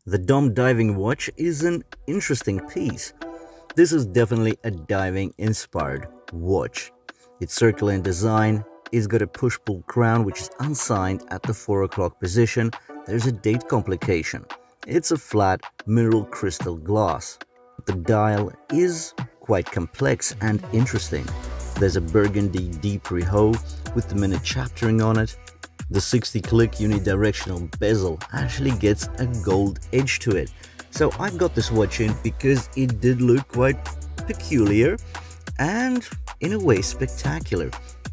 The Dom diving watch is an interesting piece. This is definitely a diving inspired watch. It's circular in design, it's got a push-pull crown which is unsigned at the 4 o'clock position. There's a date complication. It's a flat mineral crystal glass. The dial is quite complex and interesting. There's a burgundy deep rehaut with the minute chaptering on it. The 60-click unidirectional bezel actually gets a gold edge to it. So I got this watch in because it did look quite peculiar and in a way spectacular,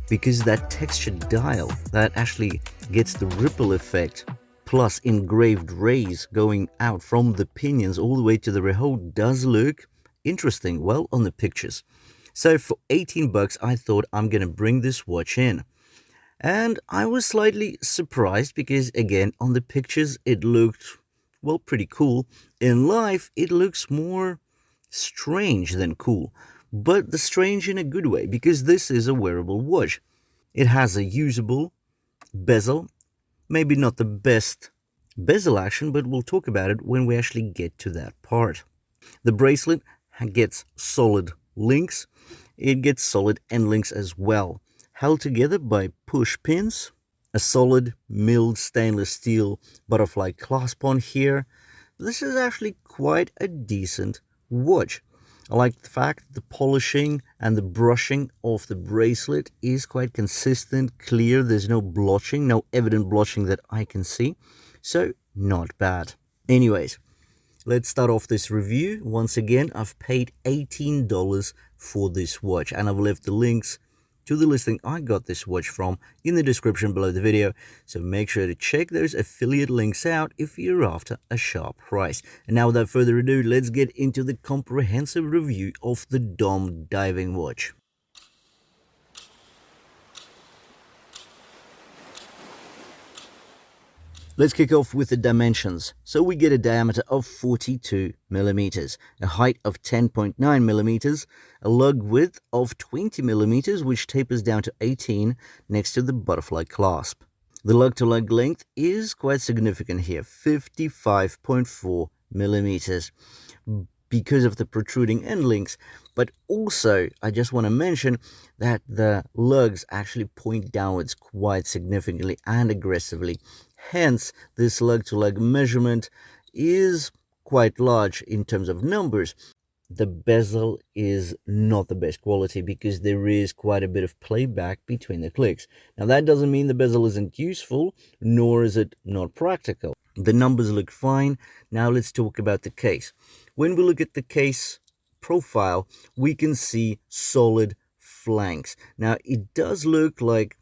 because that textured dial that actually gets the ripple effect plus engraved rays going out from the pinions all the way to the rehaut does look interesting, well, on the pictures. So for 18 bucks, I thought I'm gonna bring this watch in. And I was slightly surprised because, again, on the pictures it looked, well, pretty cool. In life, it looks more strange than cool, but the strange in a good way, because this is a wearable watch. It has a usable bezel, maybe not the best bezel action, but we'll talk about it when we actually get to that part. The bracelet gets solid links. It gets solid end links as well, held together by push pins, a solid milled stainless steel butterfly clasp on here. This is actually quite a decent watch. I like the fact the polishing and the brushing of the bracelet is quite consistent, clear. There's no blotching, no evident blotching that I can see. So not bad. Anyways, let's start off this review. Once again, I've paid $18 for this watch, and I've left the links to the listing I got this watch from in the description below the video, so make sure to check those affiliate links out if you're after a sharp price. And now without further ado, let's get into the comprehensive review of the Dom diving watch. Let's kick off with the dimensions. So we get a diameter of 42 millimeters, a height of 10.9 millimeters, a lug width of 20 millimeters, which tapers down to 18 next to the butterfly clasp. The lug-to-lug length is quite significant here, 55.4 millimeters, because of the protruding end links. But also, I just want to mention that the lugs actually point downwards quite significantly and aggressively. Hence, this lug-to-lug measurement is quite large in terms of numbers. The bezel is not the best quality because there is quite a bit of playback between the clicks. Now, that doesn't mean the bezel isn't useful, nor is it not practical. The numbers look fine. Now, let's talk about the case. When we look at the case profile, we can see solid flanks. Now, it does look like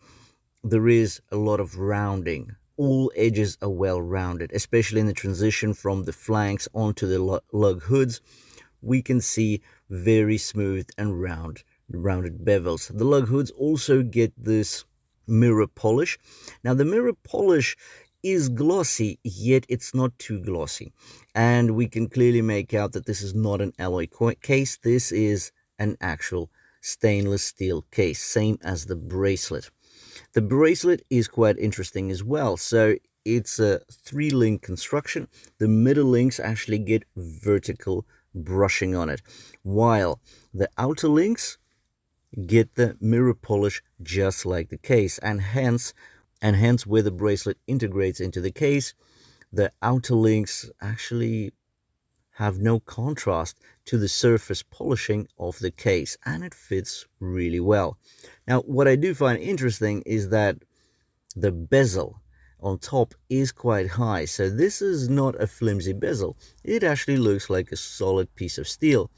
there is a lot of rounding. All edges are well rounded, especially in the transition from the flanks onto the lug hoods. We can see very smooth and rounded bevels. The lug hoods also get this mirror polish. Now, the mirror polish is glossy, yet it's not too glossy. And we can clearly make out that this is not an alloy case. This is an actual stainless steel case, same as the bracelet. The bracelet is quite interesting as well. So it's a 3-link construction. The middle links actually get vertical brushing on it, while the outer links get the mirror polish just like the case, and hence where the bracelet integrates into the case, the outer links actually have no contrast to the surface polishing of the case, and it fits really well. Now, what I do find interesting is that the bezel on top is quite high, so this is not a flimsy bezel. It actually looks like a solid piece of steel.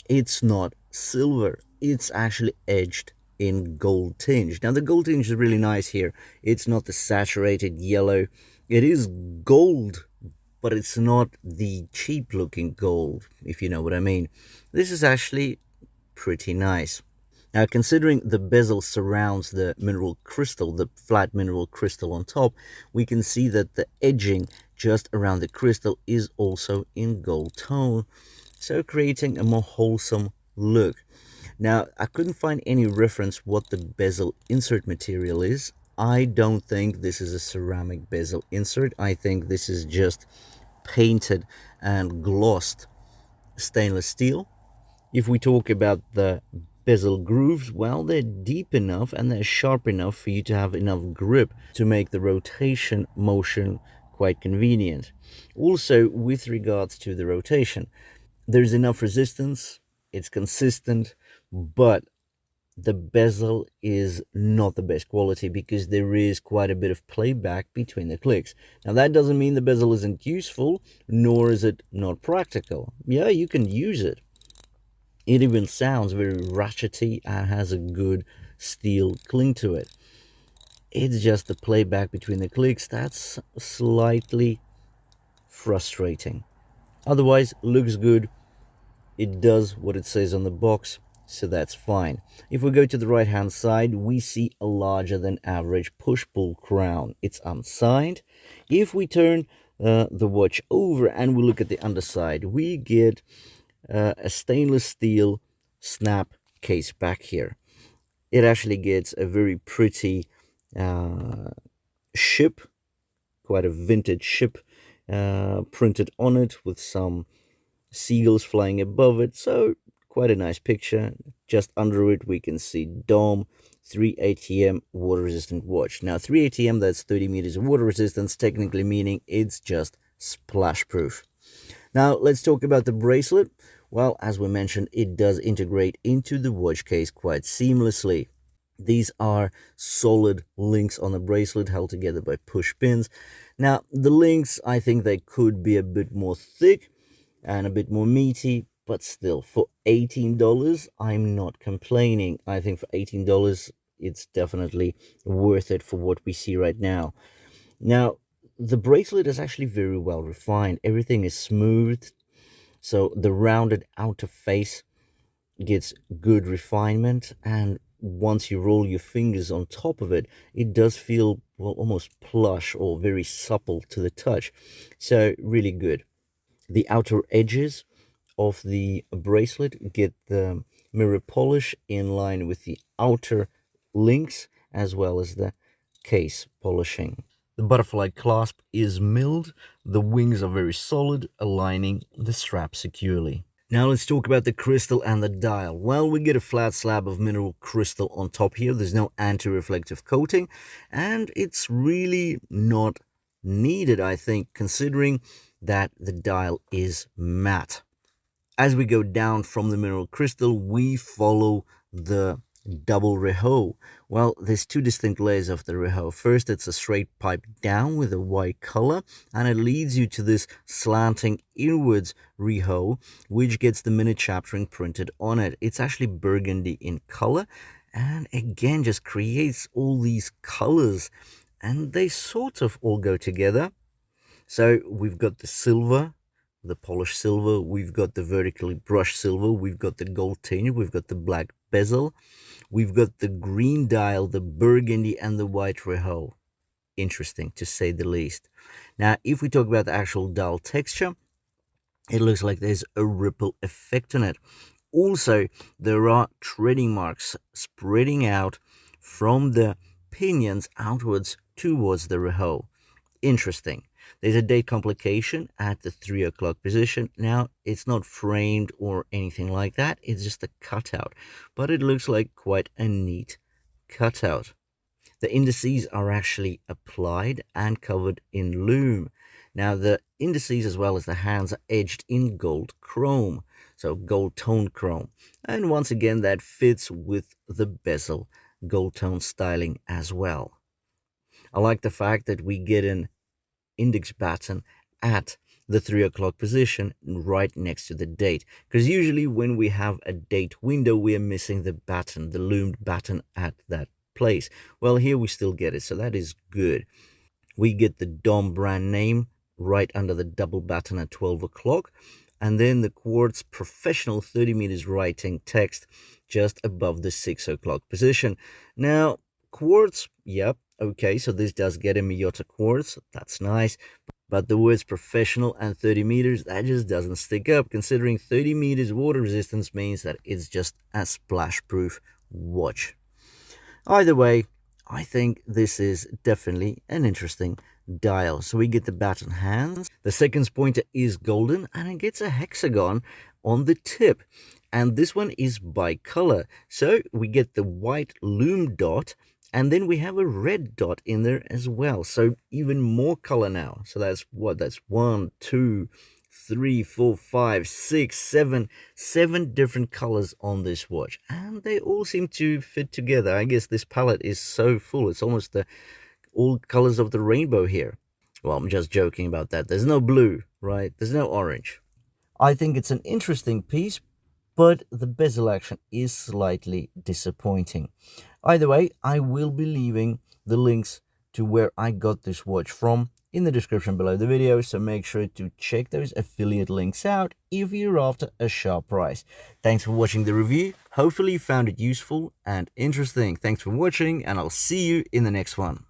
It's not silver, it's actually edged in gold tinge. Now, the gold tinge is really nice here. It's not the saturated yellow. It is gold, but it's not the cheap looking gold, if you know what I mean. This is actually pretty nice. Now, considering the bezel surrounds the mineral crystal, the flat mineral crystal on top, we can see that the edging just around the crystal is also in gold tone, so creating a more wholesome look. Now, I couldn't find any reference what the bezel insert material is. I don't think this is a ceramic bezel insert. I think this is just painted and glossed stainless steel. If we talk about the bezel grooves, well, they're deep enough and they're sharp enough for you to have enough grip to make the rotation motion quite convenient. Also, with regards to the rotation, there's enough resistance, it's consistent, but the bezel is not the best quality because there is quite a bit of playback between the clicks. Now, that doesn't mean the bezel isn't useful, nor is it not practical. Yeah, you can use it. It even sounds very ratchety and has a good steel cling to it. It's just the playback between the clicks that's slightly frustrating. Otherwise, looks good. It does what it says on the box, so that's fine. If we go to the right hand side, we see a larger than average push-pull crown. It's unsigned. If we turn the watch over and we look at the underside, we get a stainless steel snap case back here. It actually gets a very pretty ship, quite a vintage ship printed on it with some seagulls flying above it, so quite a nice picture. Just under it we can see DOM 3 ATM water resistant watch. Now 3 ATM, that's 30 meters of water resistance, technically meaning it's just splash proof. Now let's talk about the bracelet. Well, as we mentioned, it does integrate into the watch case quite seamlessly. These are solid links on the bracelet held together by push pins. Now the links, I think they could be a bit more thick and a bit more meaty, but still, for $18, I'm not complaining. I think for $18, it's definitely worth it for what we see right now. Now, the bracelet is actually very well refined. Everything is smooth, so the rounded outer face gets good refinement, and once you roll your fingers on top of it, it does feel, well, almost plush or very supple to the touch. So really good. The outer edges of the bracelet get the mirror polish in line with the outer links as well as the case polishing. The butterfly clasp is milled, the wings are very solid, aligning the strap securely. Now let's talk about the crystal and the dial. Well, we get a flat slab of mineral crystal on top here. There's no anti-reflective coating, and it's really not needed, I think, considering that the dial is matte. As we go down from the mineral crystal, we follow the double rehaut. Well, there's two distinct layers of the rehaut. First, it's a straight pipe down with a white color, and it leads you to this slanting inwards rehaut, which gets the minute chaptering printed on it. It's actually burgundy in color, and again just creates all these colors, and they sort of all go together. So we've got the silver, the polished silver, we've got the vertically brushed silver, we've got the gold tinge, we've got the black bezel, we've got the green dial, the burgundy, and the white rehaut. Interesting, to say the least. Now, if we talk about the actual dial texture, it looks like there's a ripple effect on it. Also, there are treading marks spreading out from the pinions outwards towards the rehaut. Interesting. There's a date complication at the 3 o'clock position. Now, it's not framed or anything like that. It's just a cutout. But it looks like quite a neat cutout. The indices are actually applied and covered in loom. Now, the indices as well as the hands are edged in gold chrome. So, gold tone chrome. And once again, that fits with the bezel gold tone styling as well. I like the fact that we get an index batten at the 3 o'clock position right next to the date, because usually when we have a date window we are missing the batten, the loomed batten at that place. Well, here we still get it, so that is good. We get the DOM brand name right under the double batten at 12 o'clock, and then the Quartz professional 30 meters writing text just above the 6 o'clock position. Now, Quartz, yep, okay, so this does get a Miyota quartz, that's nice, but the words professional and 30 meters, that just doesn't stick up, considering 30 meters water resistance means that it's just a splash proof watch. Either way, I think this is definitely an interesting dial. So we get the baton hands. The seconds pointer is golden and it gets a hexagon on the tip. And this one is bicolor. So we get the white loom dot, and then we have a red dot in there as well. So even more color now. So that's what? That's 1, 2, 3, 4, 5, 6, 7 different colors on this watch, and they all seem to fit together. I guess this palette is so full, it's almost all colors of the rainbow here. Well, I'm just joking about that. There's no blue, right? There's no orange. I think it's an interesting piece, but the bezel action is slightly disappointing. Either way, I will be leaving the links to where I got this watch from in the description below the video, so make sure to check those affiliate links out if you're after a sharp price. Thanks for watching the review. Hopefully you found it useful and interesting. Thanks for watching, and I'll see you in the next one.